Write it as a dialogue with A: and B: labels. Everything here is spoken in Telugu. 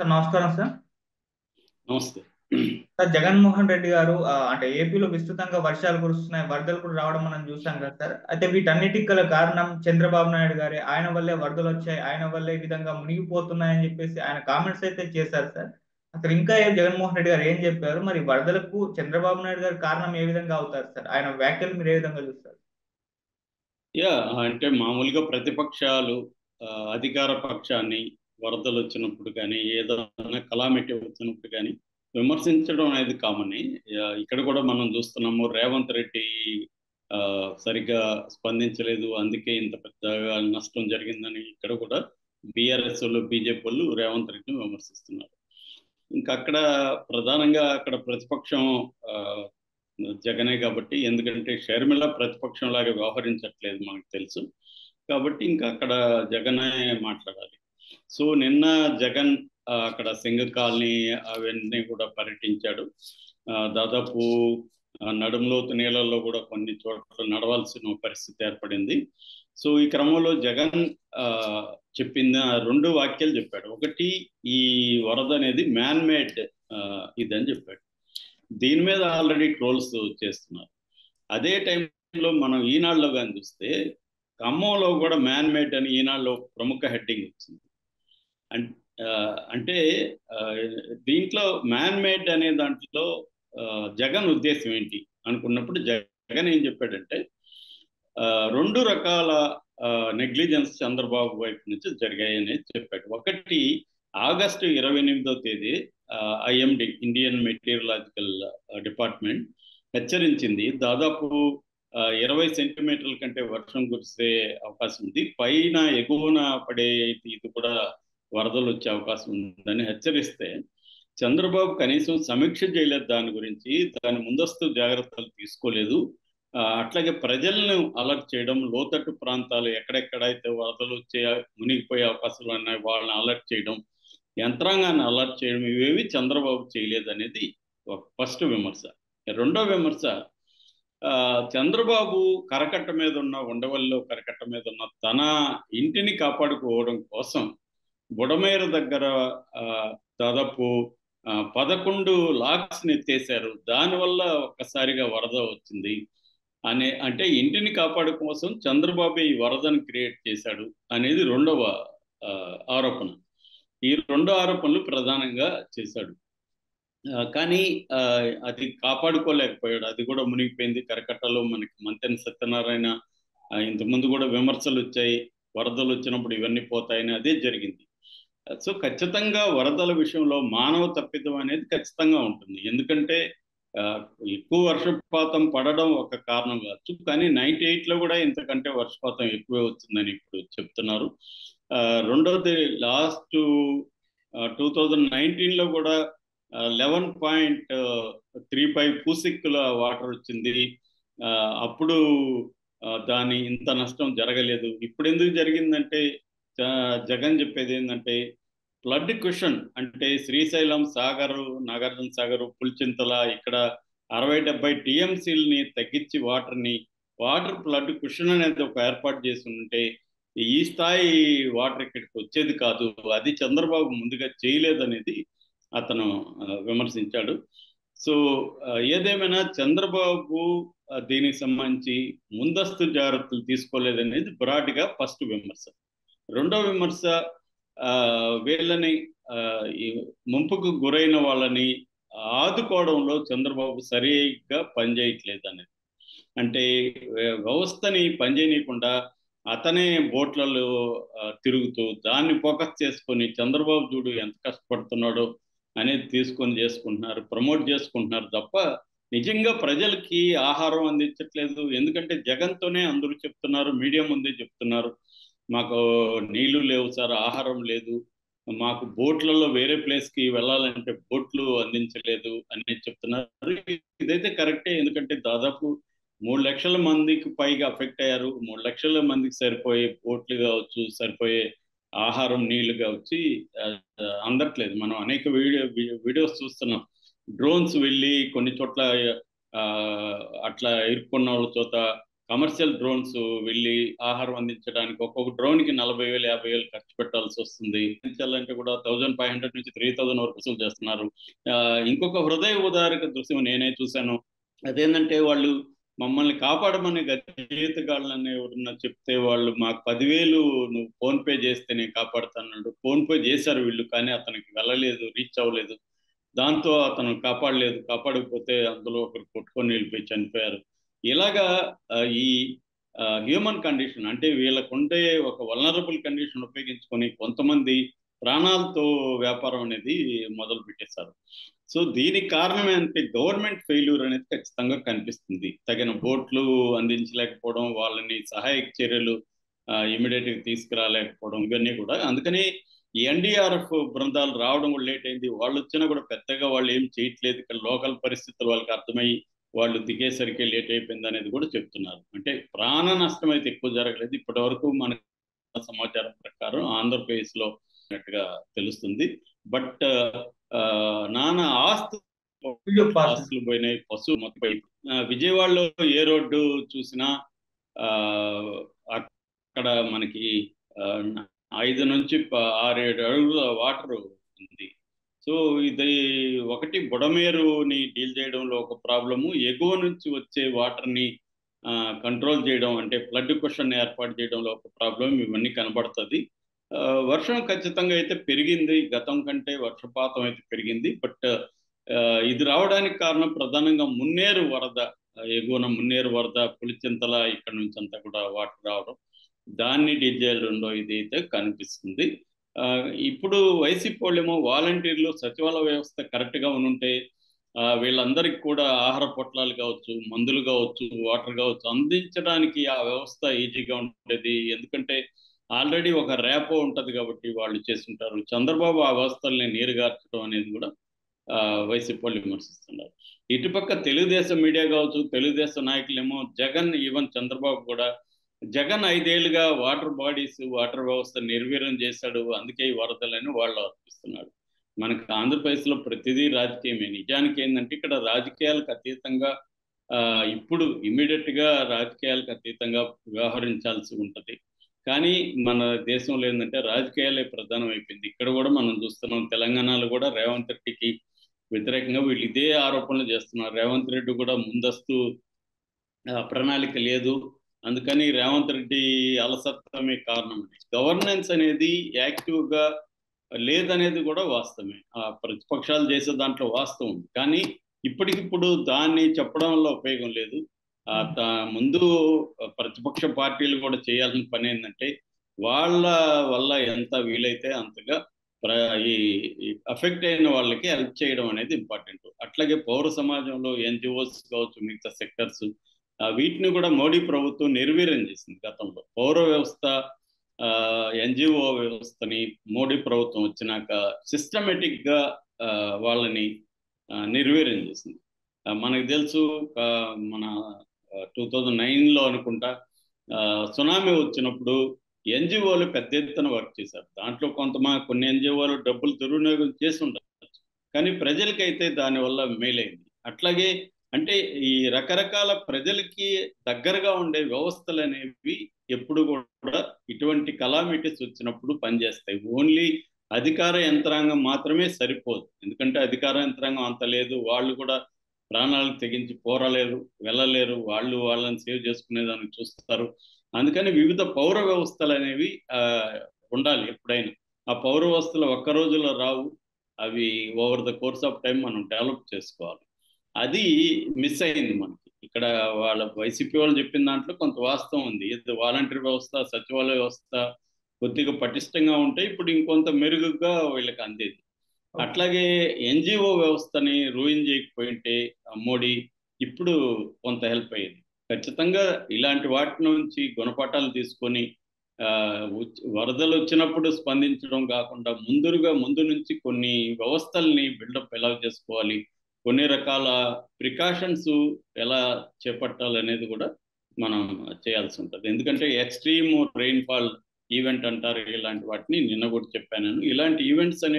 A: సార్ నమస్కారం సార్.
B: నమస్తే.
A: సార్ జగన్మోహన్ రెడ్డి గారు అంటే ఏపీలో విస్తృతంగా వర్షాలు కురుస్తున్నాయి, వరదలు కూడా రావడం మనం చూసాం కదా సార్. అయితే వీటన్నిటికి గల కారణం చంద్రబాబు నాయుడు గారే. ఆయన వల్లే వరదలు వచ్చాయి, ఆయన వల్లే ఈ విధంగా మునిగిపోతున్నాయని చెప్పేసి ఆయన కామెంట్స్ అయితే చేశారు సార్. అసలు ఇంకా జగన్మోహన్ రెడ్డి గారు ఏం చెప్పారు? మరి వరదలకు చంద్రబాబు నాయుడు గారు కారణం ఏ విధంగా అవుతారు సార్? ఆయన వ్యాఖ్యలు మీరు ఏ విధంగా చూస్తారు?
B: అంటే మామూలుగా ప్రతిపక్షాలు అధికార పక్షాన్ని వరదలు వచ్చినప్పుడు కానీ ఏదైనా కలామిటీ వచ్చినప్పుడు కానీ విమర్శించడం అనేది కామన్. ఇక్కడ కూడా మనం చూస్తున్నాము, రేవంత్ రెడ్డి సరిగ్గా స్పందించలేదు, అందుకే ఇంత పెద్దగా నష్టం జరిగిందని ఇక్కడ కూడా బీఆర్ఎస్ వాళ్ళు బీజేపీ వాళ్ళు రేవంత్ రెడ్డిని విమర్శిస్తున్నారు. ఇంకా అక్కడ ప్రధానంగా అక్కడ ప్రతిపక్షం ఆ, జగనే కాబట్టి, ఎందుకంటే షర్మిల ప్రతిపక్షం లాగా వ్యవహరించట్లేదు మనకు తెలుసు కాబట్టి ఇంకా అక్కడ జగనే మాట్లాడాలి. సో నిన్న జగన్ అక్కడ సింగ కాలనీ అవన్నీ కూడా పర్యటించాడు. దాదాపు నడుములోతు నీళ్ళల్లో కూడా కొన్ని చోట్ల నడవాల్సిన పరిస్థితి ఏర్పడింది. సో ఈ క్రమంలో జగన్ ఆ, చెప్పింది రెండు వాక్యాలు చెప్పాడు. ఒకటి, ఈ వరద అనేది మ్యాన్ మేడ్ ఇదని చెప్పాడు. దీని మీద ఆల్రెడీ ట్రోల్స్ చేస్తున్నారు. అదే టైంలో మనం ఈనాడులో కానీ చూస్తే ఖమ్మంలో కూడా మ్యాన్ మేడ్ అని ఈనాడులో ప్రముఖ హెడ్డింగ్ వచ్చింది. అంటే ఆ, దీంట్లో మ్యాన్ మేడ్ అనే దాంట్లో జగన్ ఉద్దేశం ఏంటి అనుకున్నప్పుడు జగన్ ఏం చెప్పాడంటే రెండు రకాల నెగ్లిజెన్స్ చంద్రబాబు వైపు నుంచి జరిగాయని చెప్పాడు. ఒకటి, ఆగస్టు 28వ తేదీ ఐఎండి ఇండియన్ మెటీరియలాజికల్ డిపార్ట్మెంట్ హెచ్చరించింది, దాదాపు 20 సెంటీమీటర్ల కంటే వర్షం కురిసే అవకాశం ఉంది, పైన ఎగువన పడే ఇది కూడా వరదలు వచ్చే అవకాశం ఉందని హెచ్చరిస్తే చంద్రబాబు కనీసం సమీక్ష చేయలేదు దాని గురించి, దాని ముందస్తు జాగ్రత్తలు తీసుకోలేదు. అట్లాగే ప్రజలను అలర్ట్ చేయడం, లోతట్టు ప్రాంతాలు ఎక్కడెక్కడైతే వరదలు వచ్చే మునిగిపోయే అవకాశాలు ఉన్నాయి వాళ్ళని అలర్ట్ చేయడం, యంత్రాంగాన్ని అలర్ట్ చేయడం, ఇవేవి చంద్రబాబు చేయలేదనేది ఒక ఫస్ట్ విమర్శ. రెండో విమర్శ, చంద్రబాబు కరకట్ట మీద ఉన్న, ఉండవల్లిలో కరకట్ట మీద ఉన్న తన ఇంటిని కాపాడుకోవడం కోసం బుడమేరు దగ్గర దాదాపు 11 లాక్స్ ఎత్తేసారు, దానివల్ల ఒక్కసారిగా వరద వచ్చింది అంటే ఇంటిని కాపాడు కోసం చంద్రబాబు ఈ వరదను క్రియేట్ చేశాడు అనేది రెండవ ఆరోపణ. ఈ రెండు ఆరోపణలు ప్రధానంగా చేశాడు. కానీ అది కాపాడుకోలేకపోయాడు, అది కూడా మునిగిపోయింది. కరకట్టలో మనకి మంతెన సత్యనారాయణ ఇంతకుముందు కూడా విమర్శలు వచ్చాయి, వరదలు వచ్చినప్పుడు ఇవన్నీ పోతాయని, అదే జరిగింది. సో ఖచ్చితంగా వరదల విషయంలో మానవ తప్పిదం అనేది ఖచ్చితంగా ఉంటుంది. ఎందుకంటే ఎక్కువ వర్షపాతం పడడం ఒక కారణం కావచ్చు, కానీ 98లో కూడా ఇంతకంటే వర్షపాతం ఎక్కువే వచ్చిందని ఇప్పుడు చెప్తున్నారు. రెండోది, లాస్ట్ 2019లో కూడా 11.35 పూసిక్కుల వాటర్ వచ్చింది. అప్పుడు దాని ఇంత నష్టం జరగలేదు. ఇప్పుడు ఎందుకు జరిగిందంటే జగన్ చెప్పేది ఏంటంటే ఫ్లడ్ క్వశ్చన్, అంటే శ్రీశైలం సాగరు, నాగార్జున సాగరు, పుల్చింతల ఇక్కడ 60-70 టీఎంసీలని తగ్గించి వాటర్ ఫ్లడ్ క్వశ్చన్ అనేది ఒక ఏర్పాటు చేసి ఉంటే ఈ స్థాయి వాటర్ ఇక్కడికి వచ్చేది కాదు, అది చంద్రబాబు ముందుగా చేయలేదనేది అతను విమర్శించాడు. సో ఏదేమైనా చంద్రబాబు దీనికి సంబంధించి ముందస్తు జాగ్రత్తలు తీసుకోలేదనేది బ్రాడ్గా ఫస్ట్ విమర్శ. రెండో విమర్శ, వీళ్ళని ఈ ముంపుకు గురైన వాళ్ళని ఆదుకోవడంలో చంద్రబాబు సరిగ్గా పనిచేయట్లేదు అనేది. అంటే వ్యవస్థని పనిచేయనీయకుండా అతనే బోట్లలో తిరుగుతూ దాన్ని ఫోకస్ చేసుకొని చంద్రబాబు చూడు ఎంత కష్టపడుతున్నాడో అనేది తీసుకొని చేసుకుంటున్నారు, ప్రమోట్ చేసుకుంటున్నారు తప్ప నిజంగా ప్రజలకి ఆహారం అందించట్లేదు. ఎందుకంటే జగన్తోనే అందరూ చెప్తున్నారు, మీడియా ముందే చెప్తున్నారు, మాకు నీళ్లు లేవు సార్, ఆహారం లేదు, మాకు బోట్లలో వేరే ప్లేస్కి వెళ్ళాలంటే బోట్లు అందించలేదు అని చెప్తున్నారు. ఇదైతే కరెక్టే, ఎందుకంటే దాదాపు 3 లక్షల మందికి పైగా అఫెక్ట్ అయ్యారు. 3 లక్షల మందికి సరిపోయే బోట్లు కావచ్చు, సరిపోయే ఆహారం నీళ్లు కావచ్చు అందట్లేదు. మనం అనేక వీడియోస్ చూస్తున్నాం, డ్రోన్స్ వెళ్ళి కొన్ని చోట్ల అట్లా ఇరుక్కున్న వాళ్ళ చోట కమర్షియల్ డ్రోన్స్ వెళ్ళి ఆహారం అందించడానికి ఒక్కొక్క డ్రోన్కి 40,000 50,000 ఖర్చు పెట్టాల్సి వస్తుంది. అందించాలంటే కూడా 1500 నుంచి 3000 వరకు వసూలు చేస్తున్నారు. ఇంకొక హృదయ ఉదారక దృశ్యం నేనే చూశాను. అదేంటంటే వాళ్ళు మమ్మల్ని కాపాడమని గజేతగాళ్ళని ఎవరన్నా చెప్తే వాళ్ళు మాకు 10,000 నువ్వు ఫోన్ పే చేస్తే నేను కాపాడుతాన్నాడు. ఫోన్ పే చేశారు వీళ్ళు, కానీ అతనికి వెళ్ళలేదు, రీచ్ అవ్వలేదు. దాంతో అతను కాపాడలేదు. కాపాడకపోతే అందులో ఒకరు కొట్టుకొని వెళ్ళిపోయి చనిపోయారు. ఇలాగా ఈ హ్యూమన్ కండిషన్ అంటే వీళ్ళకుండే ఒక వల్నరబుల్ కండిషన్ ఉపయోగించుకొని కొంతమంది ప్రాణాలతో వ్యాపారం అనేది మొదలు పెట్టేశారు. సో దీనికి కారణం ఏంటంటే గవర్నమెంట్ ఫెయిల్యూర్ అనేది ఖచ్చితంగా కనిపిస్తుంది. తగిన బోట్లు అందించలేకపోవడం, వాళ్ళని సహాయక చర్యలు ఇమీడియట్ గా తీసుకురాలేకపోవడం, ఇవన్నీ కూడా. అందుకని ఎన్డీఆర్ఎఫ్ బృందాలు రావడం కూడా లేట్ అయింది. వాళ్ళు వచ్చినా కూడా పెద్దగా వాళ్ళు ఏం చేయట్లేదు. ఇక్కడ లోకల్ పరిస్థితులు వాళ్ళకి అర్థమయ్యి వాళ్ళు దిగేసరికి లేట్ అయిపోయింది అనేది కూడా చెప్తున్నారు. అంటే ప్రాణ నష్టం అయితే ఎక్కువ జరగలేదు ఇప్పటి వరకు మన సమాచారం ప్రకారం ఆంధ్రప్రదేశ్ లో అన్నట్టుగా తెలుస్తుంది. బట్ నానా ఆస్తులు పోయినాయి, పశువు మొత్తం. విజయవాడలో ఏ రోడ్డు చూసినా అక్కడ మనకి 5 నుంచి 6-7 అడుగుల వాటర్ ఉంది. సో ఇది ఒకటి బుడమేరుని డీల్ చేయడంలో ఒక ప్రాబ్లము, ఎగువ నుంచి వచ్చే వాటర్ని కంట్రోల్ చేయడం అంటే ఫ్లడ్ క్వశ్చన్ ఏర్పాటు చేయడంలో ఒక ప్రాబ్లం, ఇవన్నీ కనబడుతుంది. వర్షం ఖచ్చితంగా అయితే పెరిగింది, గతం కంటే వర్షపాతం అయితే పెరిగింది. బట్ ఇది రావడానికి కారణం ప్రధానంగా మున్నేరు వరద, ఎగువన మున్నేరు వరద, పులిచింతల ఇక్కడ నుంచి అంతా కూడా వాటర్ రావడం, దాన్ని డీల్ చేయడంలో ఇది అయితే కనిపిస్తుంది. ఇప్పుడు వైసీపీ వాళ్ళేమో వాలంటీర్లు సచివాలయ వ్యవస్థ కరెక్ట్గా ఉంటే వీళ్ళందరికీ కూడా ఆహార పొట్లాలు కావచ్చు, మందులు కావచ్చు, వాటర్ కావచ్చు అందించడానికి ఆ వ్యవస్థ ఈజీగా ఉంటుంది. ఎందుకంటే ఆల్రెడీ ఒక ర్యాపో ఉంటుంది కాబట్టి వాళ్ళు చేస్తుంటారు. చంద్రబాబు ఆ వ్యవస్థల్ని నీరుగార్చడం అనేది కూడా వైసీపీ వాళ్ళు విమర్శిస్తున్నారు. ఇటుపక్క తెలుగుదేశం మీడియా కావచ్చు, తెలుగుదేశం నాయకులేమో జగన్, ఈవెన్ చంద్రబాబు కూడా జగన్ 5 ఏళ్లుగా వాటర్ బాడీస్, వాటర్ వ్యవస్థ నిర్వీర్యం చేశాడు, అందుకే ఈ వరదలని వాళ్ళు ఆరోపిస్తున్నాడు. మనకి ఆంధ్రప్రదేశ్లో ప్రతిదీ రాజకీయమే. నిజానికి ఏంటంటే ఇక్కడ రాజకీయాలకు అతీతంగా ఇప్పుడు ఇమ్మీడియట్ గా రాజకీయాలకు అతీతంగా వ్యవహరించాల్సి ఉంటుంది. కానీ మన దేశంలో ఏంటంటే రాజకీయాలే ప్రధానం అయిపోయింది. ఇక్కడ కూడా మనం చూస్తున్నాం, తెలంగాణలో కూడా రేవంత్ రెడ్డికి వ్యతిరేకంగా వీళ్ళు ఇదే ఆరోపణలు చేస్తున్నారు. రేవంత్ రెడ్డి కూడా ముందస్తు ప్రణాళిక లేదు, అందుకని రేవంత్ రెడ్డి అలసత్వమే కారణం. గవర్నెన్స్ అనేది యాక్టివ్గా లేదనేది కూడా వాస్తవమే. ఆ ప్రతిపక్షాలు చేసే దాంట్లో వాస్తవం ఉంది, కానీ ఇప్పటికిప్పుడు దాన్ని చెప్పడం వల్ల ఉపయోగం లేదు. ముందు ప్రతిపక్ష పార్టీలు కూడా చేయాల్సిన పని ఏంటంటే వాళ్ళ వల్ల ఎంత వీలైతే అంతగా ఈ అఫెక్ట్ అయిన వాళ్ళకి హెల్ప్ చేయడం అనేది ఇంపార్టెంట్. అట్లాగే పౌర సమాజంలో ఎన్జిఓస్ కావచ్చు, మిగతా సెక్టర్స్, వీటిని కూడా మోడీ ప్రభుత్వం నిర్వీర్యం చేసింది గతంలో. పౌర వ్యవస్థ, ఎన్జిఓ వ్యవస్థని మోడీ ప్రభుత్వం వచ్చినాక సిస్టమేటిక్ గా వాళ్ళని నిర్వీర్యం చేసింది. మనకు తెలుసు, మన 2009లో అనుకుంటా సునామీ వచ్చినప్పుడు ఎన్జిఓలు పెద్ద ఎత్తున వర్క్ చేశారు. దాంట్లో కొన్ని ఎన్జిఓలు డబ్బులు దుర్వినియోగం చేసి ఉండవచ్చు, కానీ ప్రజలకైతే దానివల్ల మేలైంది. అట్లాగే అంటే ఈ రకరకాల ప్రజలకి దగ్గరగా ఉండే వ్యవస్థలు అనేవి ఎప్పుడు కూడా ఇటువంటి కలామిటీస్ వచ్చినప్పుడు పనిచేస్తాయి. ఓన్లీ అధికార యంత్రాంగం మాత్రమే సరిపోదు, ఎందుకంటే అధికార యంత్రాంగం అంత లేదు, వాళ్ళు కూడా ప్రాణాలకు తెగించి పోరాలేరు, వెళ్ళలేరు, వాళ్ళని సేవ్ చేసుకునేదానికి చూస్తారు. అందుకని వివిధ పౌర వ్యవస్థలు అనేవి ఉండాలి ఎప్పుడైనా. ఆ పౌర వ్యవస్థలు ఒక్క రోజులో రావు, అవి over the course of time మనం డెవలప్ చేసుకోవాలి. అది మిస్ అయింది మనకి. ఇక్కడ వాళ్ళ వైసీపీ వాళ్ళు చెప్పిన దాంట్లో కొంత వాస్తవం ఉంది. వాలంటీర్ వ్యవస్థ, సచివాలయ వ్యవస్థ కొద్దిగా పటిష్టంగా ఉంటే ఇప్పుడు ఇంకొంత మెరుగుగా వీళ్ళకి అందేది. అట్లాగే ఎన్జిఓ వ్యవస్థని రూయిన్ చేయకపోయింటే మోడీ ఇప్పుడు కొంత హెల్ప్ అయ్యేది. ఖచ్చితంగా ఇలాంటి వాటి నుంచి గుణపాఠాలు తీసుకొని వరదలు వచ్చినప్పుడు స్పందించడం కాకుండా ముందు నుంచి కొన్ని వ్యవస్థల్ని బిల్డప్ ఎలా చేసుకోవాలి, కొన్ని రకాల ప్రికాషన్స్ ఎలా చేపట్టాలనేది కూడా మనం చేయాల్సి ఉంటుంది. ఎందుకంటే ఎక్స్ట్రీమ్ రెయిన్ఫాల్ ఈవెంట్ అంటారు, ఇలాంటి వాటిని నిన్న కూడా చెప్పాను. ఇలాంటి ఈవెంట్స్ అనేవి